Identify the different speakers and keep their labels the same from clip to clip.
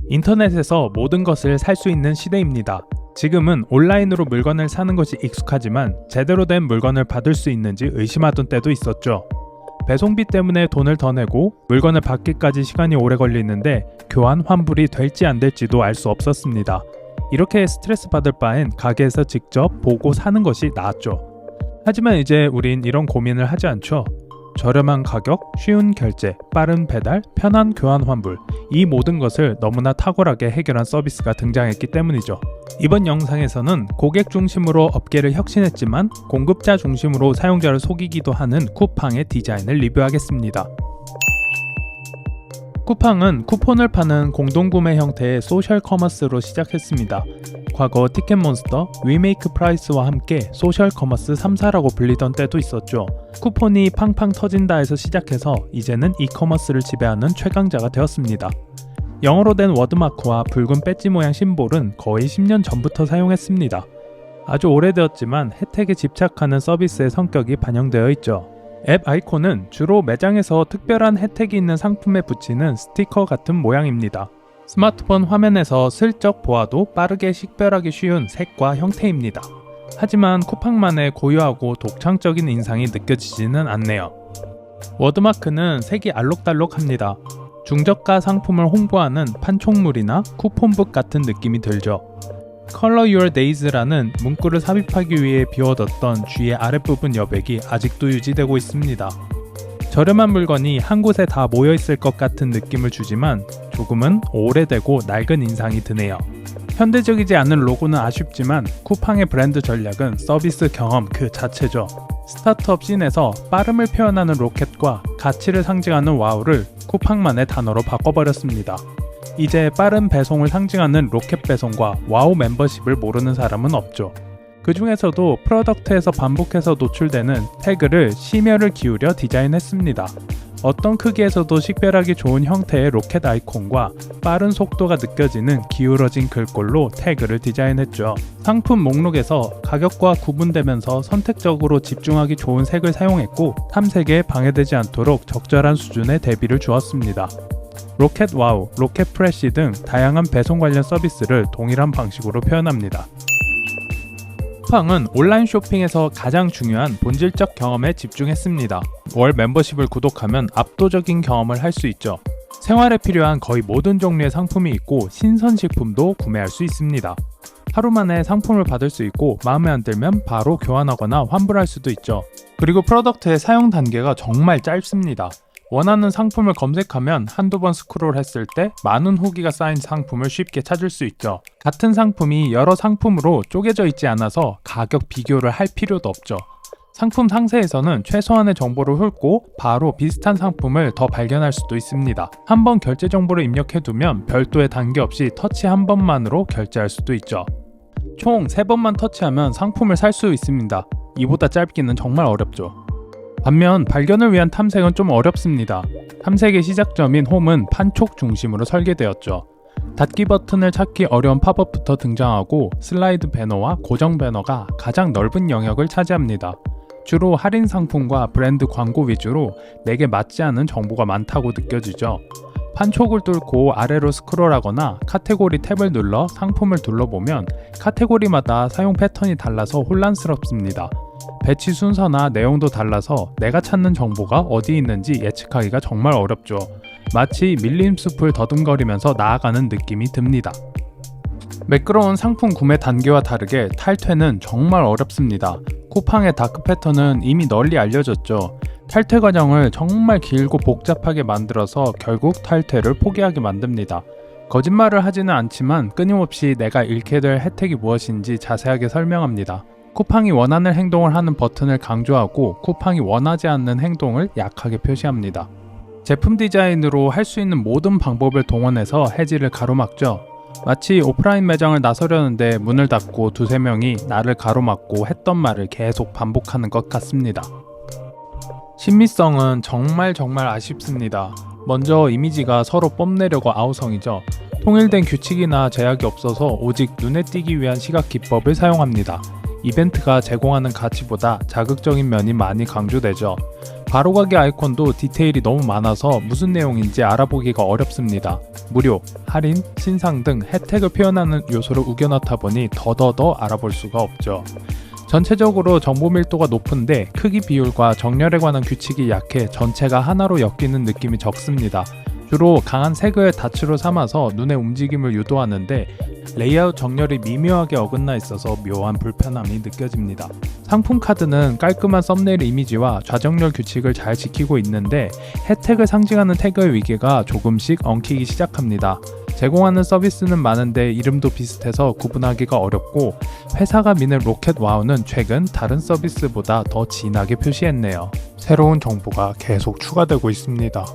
Speaker 1: 인터넷에서 모든 것을 살 수 있는 시대입니다. 지금은 온라인으로 물건을 사는 것이 익숙하지만 제대로 된 물건을 받을 수 있는지 의심하던 때도 있었죠. 배송비 때문에 돈을 더 내고 물건을 받기까지 시간이 오래 걸리는데 교환 환불이 될지 안 될지도 알 수 없었습니다. 이렇게 스트레스 받을 바엔 가게에서 직접 보고 사는 것이 나았죠. 하지만 이제 우린 이런 고민을 하지 않죠. 저렴한 가격, 쉬운 결제, 빠른 배달, 편한 교환 환불, 이 모든 것을 너무나 탁월하게 해결한 서비스가 등장했기 때문이죠. 이번 영상에서는 고객 중심으로 업계를 혁신했지만 공급자 중심으로 사용자를 속이기도 하는 쿠팡의 디자인을 리뷰하겠습니다. 쿠팡은 쿠폰을 파는 공동구매 형태의 소셜 커머스로 시작했습니다. 과거 티켓몬스터, 위메이크프라이스와 함께 소셜 커머스 3사라고 불리던 때도 있었죠. 쿠폰이 팡팡 터진다 해서 시작해서 이제는 이커머스를 지배하는 최강자가 되었습니다. 영어로 된 워드마크와 붉은 배지 모양 심볼은 거의 10년 전부터 사용했습니다. 아주 오래되었지만 혜택에 집착하는 서비스의 성격이 반영되어 있죠. 앱 아이콘은 주로 매장에서 특별한 혜택이 있는 상품에 붙이는 스티커 같은 모양입니다. 스마트폰 화면에서 슬쩍 보아도 빠르게 식별하기 쉬운 색과 형태입니다. 하지만 쿠팡만의 고유하고 독창적인 인상이 느껴지지는 않네요. 워드마크는 색이 알록달록합니다. 중저가 상품을 홍보하는 판촉물이나 쿠폰북 같은 느낌이 들죠. Color Your Days라는 문구를 삽입하기 위해 비워뒀던 G의 아랫부분 여백이 아직도 유지되고 있습니다. 저렴한 물건이 한 곳에 다 모여있을 것 같은 느낌을 주지만 조금은 오래되고 낡은 인상이 드네요. 현대적이지 않은 로고는 아쉽지만 쿠팡의 브랜드 전략은 서비스 경험 그 자체죠. 스타트업 씬에서 빠름을 표현하는 로켓과 가치를 상징하는 와우를 쿠팡만의 단어로 바꿔버렸습니다. 이제 빠른 배송을 상징하는 로켓 배송과 와우 멤버십을 모르는 사람은 없죠. 그 중에서도 프로덕트에서 반복해서 노출되는 태그를 심혈을 기울여 디자인했습니다. 어떤 크기에서도 식별하기 좋은 형태의 로켓 아이콘과 빠른 속도가 느껴지는 기울어진 글꼴로 태그를 디자인했죠. 상품 목록에서 가격과 구분되면서 선택적으로 집중하기 좋은 색을 사용했고 탐색에 방해되지 않도록 적절한 수준의 대비를 주었습니다. 로켓 와우, 로켓 프레시 등 다양한 배송 관련 서비스를 동일한 방식으로 표현합니다. 쿠팡은 온라인 쇼핑에서 가장 중요한 본질적 경험에 집중했습니다. 월 멤버십을 구독하면 압도적인 경험을 할 수 있죠. 생활에 필요한 거의 모든 종류의 상품이 있고 신선식품도 구매할 수 있습니다. 하루 만에 상품을 받을 수 있고 마음에 안 들면 바로 교환하거나 환불할 수도 있죠. 그리고 프로덕트의 사용 단계가 정말 짧습니다. 원하는 상품을 검색하면 한두 번 스크롤했을 때 많은 후기가 쌓인 상품을 쉽게 찾을 수 있죠. 같은 상품이 여러 상품으로 쪼개져 있지 않아서 가격 비교를 할 필요도 없죠. 상품 상세에서는 최소한의 정보를 훑고 바로 비슷한 상품을 더 발견할 수도 있습니다. 한번 결제 정보를 입력해두면 별도의 단계 없이 터치 한 번만으로 결제할 수도 있죠. 총 3번만 터치하면 상품을 살 수 있습니다. 이보다 짧기는 정말 어렵죠. 반면 발견을 위한 탐색은 좀 어렵습니다. 탐색의 시작점인 홈은 판촉 중심으로 설계되었죠. 닫기 버튼을 찾기 어려운 팝업부터 등장하고 슬라이드 배너와 고정 배너가 가장 넓은 영역을 차지합니다. 주로 할인 상품과 브랜드 광고 위주로 내게 맞지 않은 정보가 많다고 느껴지죠. 판촉을 뚫고 아래로 스크롤하거나 카테고리 탭을 눌러 상품을 둘러보면 카테고리마다 사용 패턴이 달라서 혼란스럽습니다. 배치 순서나 내용도 달라서 내가 찾는 정보가 어디 있는지 예측하기가 정말 어렵죠. 마치 밀림 숲을 더듬거리면서 나아가는 느낌이 듭니다. 매끄러운 상품 구매 단계와 다르게 탈퇴는 정말 어렵습니다. 쿠팡의 다크 패턴은 이미 널리 알려졌죠. 탈퇴 과정을 정말 길고 복잡하게 만들어서 결국 탈퇴를 포기하게 만듭니다. 거짓말을 하지는 않지만 끊임없이 내가 잃게 될 혜택이 무엇인지 자세하게 설명합니다. 쿠팡이 원하는 행동을 하는 버튼을 강조하고 쿠팡이 원하지 않는 행동을 약하게 표시합니다. 제품 디자인으로 할 수 있는 모든 방법을 동원해서 해지를 가로막죠. 마치 오프라인 매장을 나서려는데 문을 닫고 두세 명이 나를 가로막고 했던 말을 계속 반복하는 것 같습니다. 신미성은 정말 아쉽습니다. 먼저 이미지가 서로 뽐내려고 아우성이죠. 통일된 규칙이나 제약이 없어서 오직 눈에 띄기 위한 시각 기법을 사용합니다. 이벤트가 제공하는 가치보다 자극적인 면이 많이 강조되죠. 바로가기 아이콘도 디테일이 너무 많아서 무슨 내용인지 알아보기가 어렵습니다. 무료, 할인, 신상 등 혜택을 표현하는 요소를 우겨 넣다 보니 더더더 알아볼 수가 없죠. 전체적으로 정보 밀도가 높은데 크기 비율과 정렬에 관한 규칙이 약해 전체가 하나로 엮이는 느낌이 적습니다. 주로 강한 색을 닻으로 삼아서 눈의 움직임을 유도하는데 레이아웃 정렬이 미묘하게 어긋나 있어서 묘한 불편함이 느껴집니다. 상품 카드는 깔끔한 썸네일 이미지와 좌정렬 규칙을 잘 지키고 있는데 혜택을 상징하는 태그의 위계가 조금씩 엉키기 시작합니다. 제공하는 서비스는 많은데 이름도 비슷해서 구분하기가 어렵고 회사가 미는 로켓 와우는 최근 다른 서비스보다 더 진하게 표시했네요. 새로운 정보가 계속 추가되고 있습니다.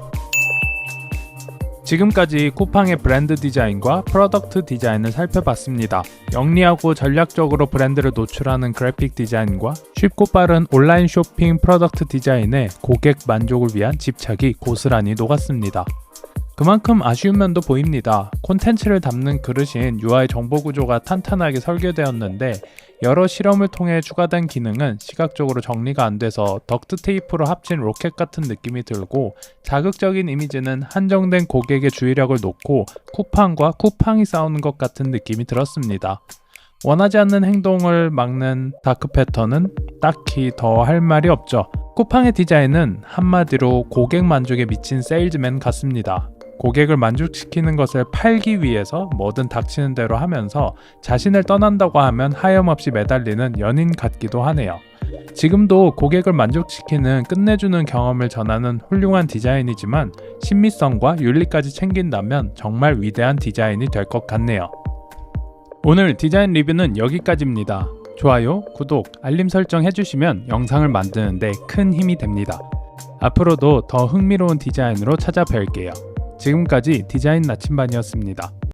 Speaker 1: 지금까지 쿠팡의 브랜드 디자인과 프로덕트 디자인을 살펴봤습니다. 영리하고 전략적으로 브랜드를 노출하는 그래픽 디자인과 쉽고 빠른 온라인 쇼핑 프로덕트 디자인에 고객 만족을 위한 집착이 고스란히 녹았습니다. 그만큼 아쉬운 면도 보입니다. 콘텐츠를 담는 그릇인 UI 정보 구조가 탄탄하게 설계되었는데 여러 실험을 통해 추가된 기능은 시각적으로 정리가 안 돼서 덕트 테이프로 합친 로켓 같은 느낌이 들고 자극적인 이미지는 한정된 고객의 주의력을 놓고 쿠팡과 쿠팡이 싸우는 것 같은 느낌이 들었습니다. 원하지 않는 행동을 막는 다크 패턴은 딱히 더 할 말이 없죠. 쿠팡의 디자인은 한마디로 고객 만족에 미친 세일즈맨 같습니다. 고객을 만족시키는 것을 팔기 위해서 뭐든 닥치는 대로 하면서 자신을 떠난다고 하면 하염없이 매달리는 연인 같기도 하네요. 지금도 고객을 만족시키는 끝내주는 경험을 전하는 훌륭한 디자인이지만 신미성과 윤리까지 챙긴다면 정말 위대한 디자인이 될 것 같네요. 오늘 디자인 리뷰는 여기까지입니다. 좋아요, 구독, 알림 설정 해주시면 영상을 만드는데 큰 힘이 됩니다. 앞으로도 더 흥미로운 디자인으로 찾아뵐게요. 지금까지 디자인 나침반이었습니다.